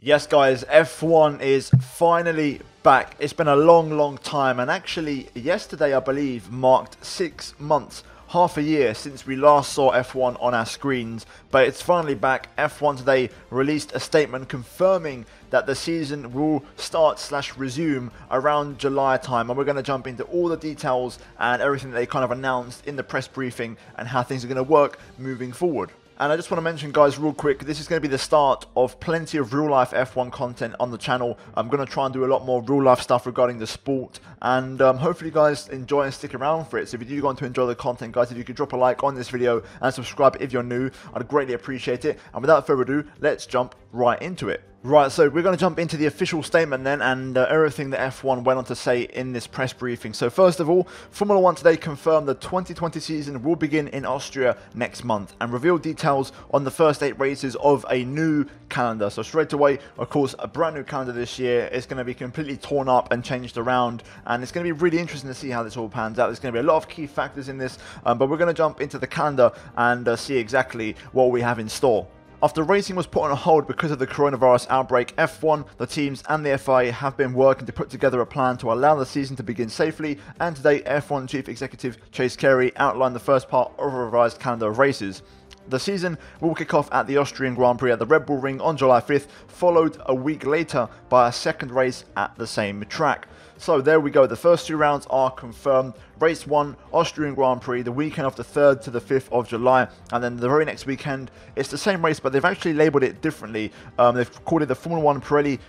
Yes, guys, F1 is finally back. It's been a long time, and actually yesterday, I believe, marked 6 months, half a year since we last saw F1 on our screens, but it's finally back. F1 today released a statement confirming that the season will start/resume around July time, and we're going to jump into all the details and everything that they kind of announced in the press briefing and how things are going to work moving forward. And I just want to mention, guys, real quick, this is going to be the start of plenty of real-life F1 content on the channel. I'm going to try and do a lot more real-life stuff regarding the sport, and hopefully you guys enjoy and stick around for it. So if you do want to enjoy the content, guys, if you could drop a like on this video and subscribe if you're new, I'd greatly appreciate it. And without further ado, let's jump right into it. Right, so we're going to jump into the official statement then, and everything that F1 went on to say in this press briefing. So first of all, Formula 1 today confirmed the 2020 season will begin in Austria next month and revealed details on the first 8 races of a new calendar. So straight away, of course, a brand new calendar this year. It's going to be completely torn up and changed around, and it's going to be really interesting to see how this all pans out. There's going to be a lot of key factors in this, but we're going to jump into the calendar and see exactly what we have in store. After racing was put on hold because of the coronavirus outbreak, F1, the teams and the FIA have been working to put together a plan to allow the season to begin safely, and today F1 Chief Executive Chase Carey outlined the first part of a revised calendar of races. The season will kick off at the Austrian Grand Prix at the Red Bull Ring on July 5th, followed a week later by a second race at the same track. So there we go, the first 2 rounds are confirmed. Race 1, Austrian Grand Prix, the weekend of the 3rd to the 5th of July. And then the very next weekend, it's the same race, but they've actually labelled it differently. They've called it the Formula 1 Pirelli.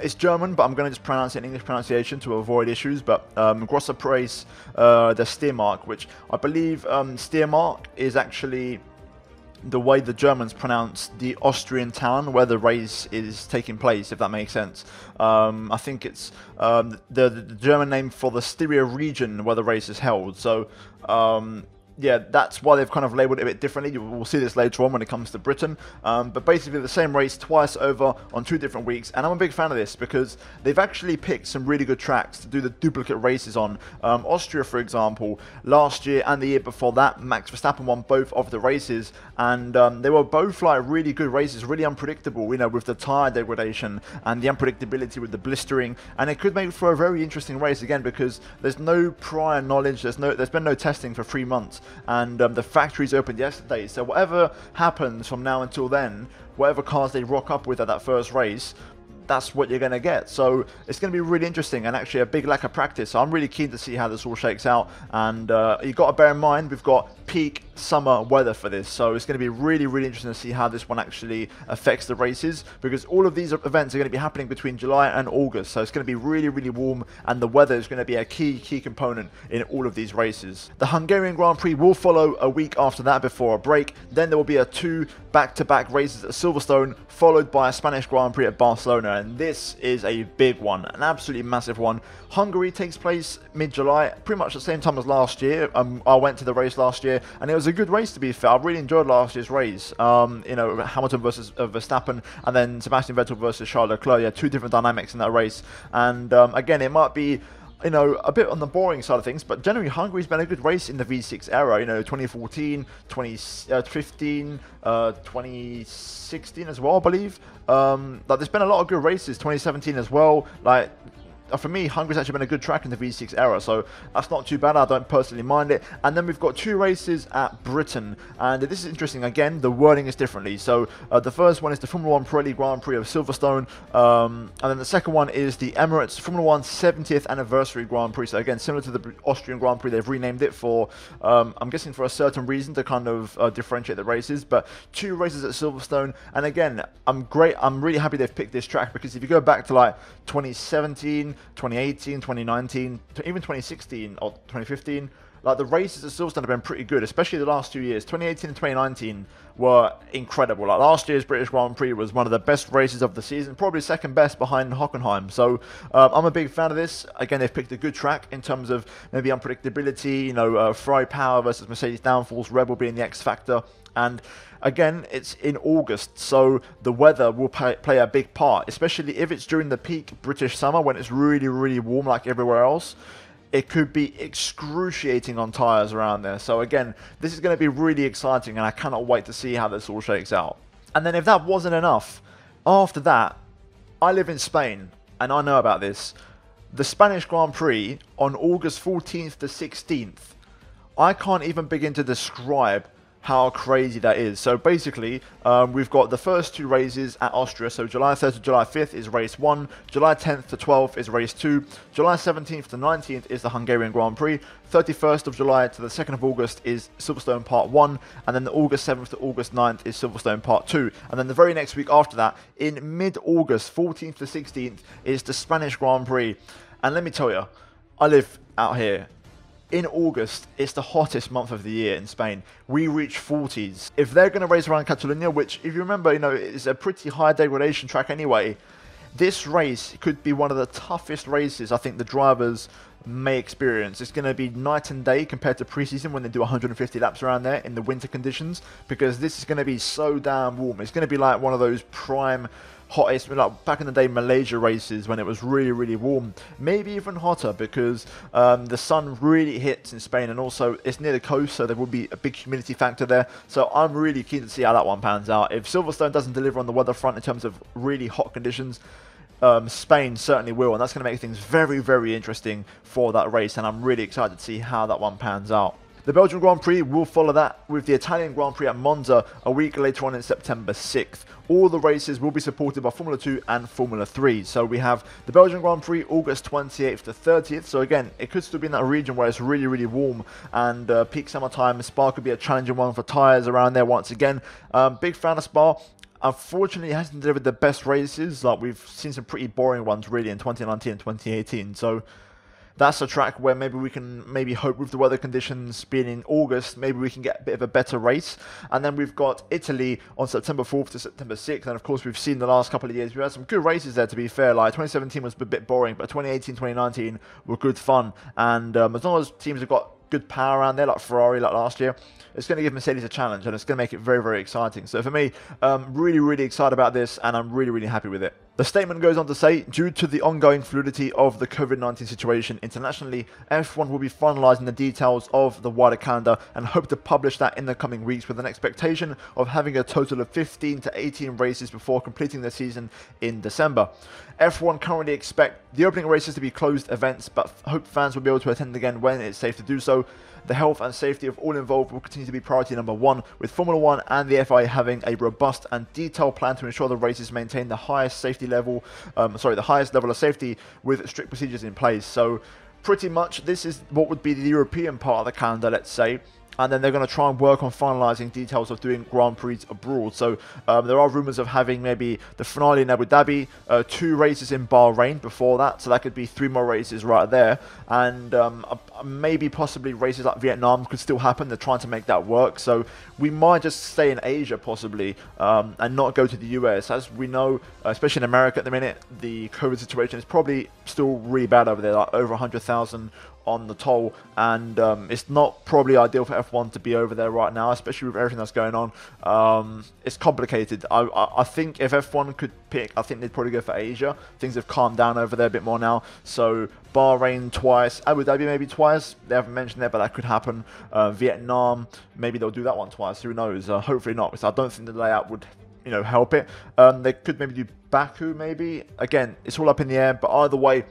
It's German, but I'm going to just pronounce it in English pronunciation to avoid issues. But Grosser Preis, the Steiermark, which I believe Steiermark is actually the way the Germans pronounce the Austrian town where the race is taking place, if that makes sense. I think it's the German name for the Styria region where the race is held. So yeah, that's why they've kind of labelled it a bit differently. We'll see this later on when it comes to Britain. But basically the same race twice over on 2 different weeks. And I'm a big fan of this because they've actually picked some really good tracks to do the duplicate races on. Austria, for example, last year and the year before that, Max Verstappen won both of the races. And they were both like really good races, really unpredictable, you know, with the tyre degradation and the unpredictability with the blistering. And it could make for a very interesting race again because there's no prior knowledge, there's been no testing for 3 months. And the factories opened yesterday, so whatever happens from now until then, whatever cars they rock up with at that first race, that's what you're going to get. So it's going to be really interesting and actually a big lack of practice. So I'm really keen to see how this all shakes out. And you've got to bear in mind, we've got peak summer weather for this. So it's going to be really interesting to see how this one actually affects the races, because all of these events are going to be happening between July and August. So it's going to be really warm, and the weather is going to be a key component in all of these races. The Hungarian Grand Prix will follow a week after that before a break. Then there will be 2 back-to-back races at Silverstone, followed by a Spanish Grand Prix at Barcelona. And this is a big one, an absolutely massive one. Hungary takes place mid-July, pretty much the same time as last year. I went to the race last year, and it was a good race, to be fair. I really enjoyed last year's race. You know, Hamilton versus Verstappen, and then Sebastian Vettel versus Charles Leclerc. Yeah, 2 different dynamics in that race. And again, it might be, you know, a bit on the boring side of things, but generally Hungary's been a good race in the V6 era, you know, 2014, 2015, 2016 as well, I believe. Like, there's been a lot of good races, 2017 as well. Like, for me, Hungary's actually been a good track in the V6 era, so that's not too bad. I don't personally mind it. And then we've got 2 races at Britain, and this is interesting. Again, the wording is differently. So the first one is the Formula 1 Pirelli Grand Prix of Silverstone, and then the second one is the Emirates Formula 1 70th Anniversary Grand Prix. So again, similar to the Austrian Grand Prix, they've renamed it for, I'm guessing for a certain reason, to kind of differentiate the races. But 2 races at Silverstone, and again, I'm really happy they've picked this track, because if you go back to like 2017, 2018, 2019, even 2016 or 2015, like, the races at Silverstone have been pretty good, especially the last 2 years. 2018 and 2019 were incredible. Like, last year's British Grand Prix was one of the best races of the season, probably second best behind Hockenheim. So I'm a big fan of this. Again, they've picked a good track in terms of maybe unpredictability, you know, Ferrari power versus Mercedes downfalls, Red Bull being the X factor. And again, it's in August, so the weather will play a big part, especially if it's during the peak British summer when it's really warm like everywhere else. It could be excruciating on tyres around there. So again, this is going to be really exciting, and I cannot wait to see how this all shakes out. And then if that wasn't enough, After that, I live in Spain, and I know about this. The Spanish Grand Prix on August 14th to 16th. I can't even begin to describe how crazy that is. So basically, we've got the first two races at Austria. So July 3rd to July 5th is race 1. July 10th to 12th is race 2. July 17th to 19th is the Hungarian Grand Prix. 31st of July to the 2nd of August is Silverstone Part 1. And then the August 7th to August 9th is Silverstone Part 2. And then the very next week after that, in mid-August, 14th to 16th, is the Spanish Grand Prix. And let me tell you, I live out here. In August, it's the hottest month of the year in Spain. We reach 40s. If they're going to race around Catalonia, which, if you remember, it's a pretty high degradation track anyway, this race could be one of the toughest races I think the drivers may experience. It's going to be night and day compared to preseason when they do 150 laps around there in the winter conditions, because this is going to be so damn warm. It's going to be like one of those prime hottest, like back in the day Malaysia races when it was really, really warm. Maybe even hotter, because the sun really hits in Spain, and also it's near the coast, so there will be a big humidity factor there. So I'm really keen to see how that one pans out. If Silverstone doesn't deliver on the weather front in terms of really hot conditions, Spain certainly will, and that's going to make things very, very interesting for that race, and I'm really excited to see how that one pans out. The Belgian Grand Prix will follow that with the Italian Grand Prix at Monza a week later on in September 6th. All the races will be supported by Formula 2 and Formula 3. So we have the Belgian Grand Prix August 28th to 30th. So again, it could still be in that region where it's really, really warm, and peak summertime. Spa could be a challenging one for tyres around there once again. Big fan of Spa. Unfortunately, it hasn't delivered the best races. Like, we've seen some pretty boring ones really in 2019 and 2018. So that's a track where maybe we can hope with the weather conditions being in August, maybe we can get a bit of a better race. And then we've got Italy on September 4th to September 6th. And of course, we've seen the last couple of years, we've had some good races there, to be fair. Like 2017 was a bit boring, but 2018, 2019 were good fun. And as long as teams have got good power around there, like Ferrari, like last year, it's going to give Mercedes a challenge, and it's going to make it very, very exciting. So for me, really, really excited about this, and I'm really, really happy with it. The statement goes on to say, due to the ongoing fluidity of the COVID-19 situation internationally, F1 will be finalising the details of the wider calendar and hope to publish that in the coming weeks, with an expectation of having a total of 15 to 18 races before completing the season in December. F1 currently expect the opening races to be closed events, but hope fans will be able to attend again when it's safe to do so. The health and safety of all involved will continue to be priority number one, with Formula 1 and the FIA having a robust and detailed plan to ensure the races maintain the highest level of safety, with strict procedures in place. So pretty much this is what would be the European part of the calendar, let's say. And then they're going to try and work on finalising details of doing Grand Prix abroad. So there are rumours of having maybe the finale in Abu Dhabi, 2 races in Bahrain before that. So that could be 3 more races right there. And maybe possibly races like Vietnam could still happen. They're trying to make that work. So we might just stay in Asia possibly, and not go to the US. As we know, especially in America at the minute, the COVID situation is probably still really bad over there, like over 100,000 on the toll, and it's not probably ideal for F1 to be over there right now, especially with everything that's going on. It's complicated. I think if F1 could pick, I think they'd probably go for Asia. Things have calmed down over there a bit more now, so Bahrain twice, Abu Dhabi maybe twice, they haven't mentioned that, but that could happen. Vietnam, maybe they'll do that one twice, who knows. Hopefully not, because I don't think the layout would help it. They could maybe do Baku maybe. Again, it's all up in the air, but either way,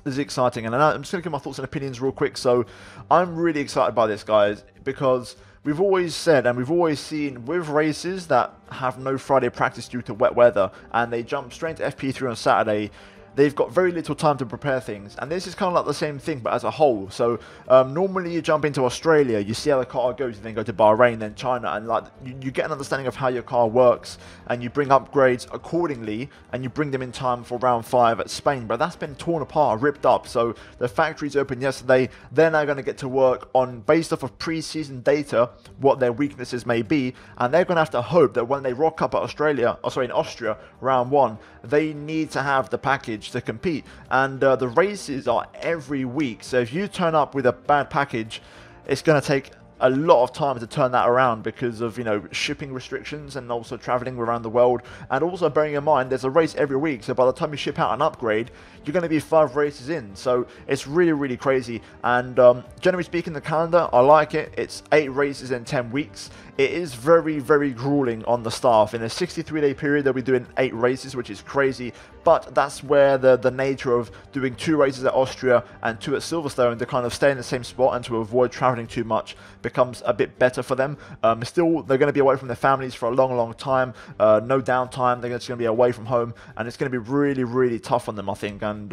this is exciting. And I'm just going to give my thoughts and opinions real quick. So I'm really excited by this, guys, because we've always said and we've always seen with races that have no Friday practice due to wet weather, and they jump straight to FP3 on Saturday, they've got very little time to prepare things. And this is kind of like the same thing, but as a whole. So normally you jump into Australia, you see how the car goes, you then go to Bahrain, then China, and like you get an understanding of how your car works, and you bring upgrades accordingly, and you bring them in time for round 5 at Spain. But that's been torn apart, ripped up. So the factories opened yesterday. They're now going to get to work on, based off of pre-season data, what their weaknesses may be, and they're going to have to hope that when they rock up at in Austria, round 1, they need to have the package to compete. And the races are every week, so if you turn up with a bad package, it's going to take a lot of time to turn that around because of shipping restrictions and also traveling around the world. And also bearing in mind there's a race every week, so by the time you ship out an upgrade, you're going to be 5 races in. So it's really, really crazy. And generally speaking, the calendar, I like it. It's 8 races in 10 weeks. it is very, very grueling on the staff. In a 63-day period, they'll be doing 8 races, which is crazy, but that's where the nature of doing 2 races at Austria and 2 at Silverstone to kind of stay in the same spot and to avoid traveling too much becomes a bit better for them. Still, they're going to be away from their families for a long, long time. No downtime. They're just going to be away from home, and it's going to be really, really tough on them, I think. And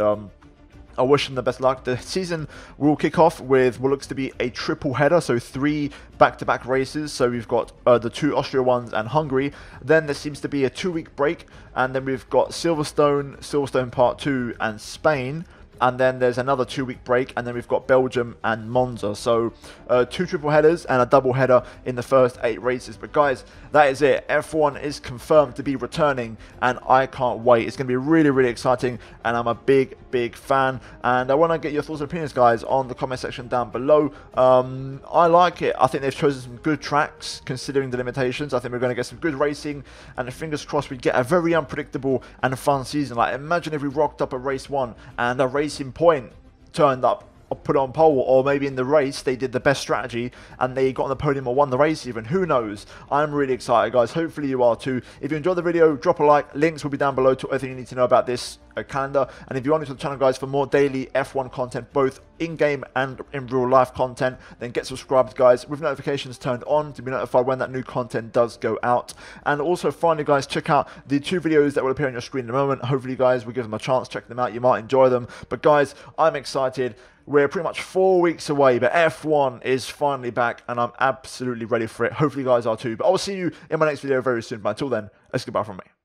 I wish them the best luck. The season will kick off with what looks to be a triple header, so 3 back-to-back races. So we've got the 2 Austria ones and Hungary. Then there seems to be a 2-week break, and then we've got Silverstone Part 2 and Spain. And then there's another 2-week break, and then we've got Belgium and Monza. So 2 triple headers and a double header in the first 8 races. But guys, that is it. F1 is confirmed to be returning, and I can't wait. It's going to be really, really exciting, and I'm a big, big fan. And I want to get your thoughts and opinions, guys, on the comment section down below. I like it. I think they've chosen some good tracks, considering the limitations. I think we're going to get some good racing, and fingers crossed we get a very unpredictable and fun season. Like, imagine if we rocked up a race 1 and a Racing Point turned up or put on pole, or maybe in the race they did the best strategy and they got on the podium or won the race even. Who knows? I'm really excited, guys. Hopefully you are too. If you enjoyed the video, drop a like. Links will be down below to everything you need to know about this calendar. And if you want to the channel, guys, for more daily F1 content, both in-game and in real life content, then get subscribed, guys, with notifications turned on to be notified when that new content does go out. And also, finally, guys, check out the 2 videos that will appear on your screen in a moment. Hopefully, guys, will give them a chance. Check them out. You might enjoy them. But, guys, I'm excited. We're pretty much 4 weeks away, but F1 is finally back, and I'm absolutely ready for it. Hopefully, you guys are too. But I'll see you in my next video very soon. But until then, let's goodbye from me.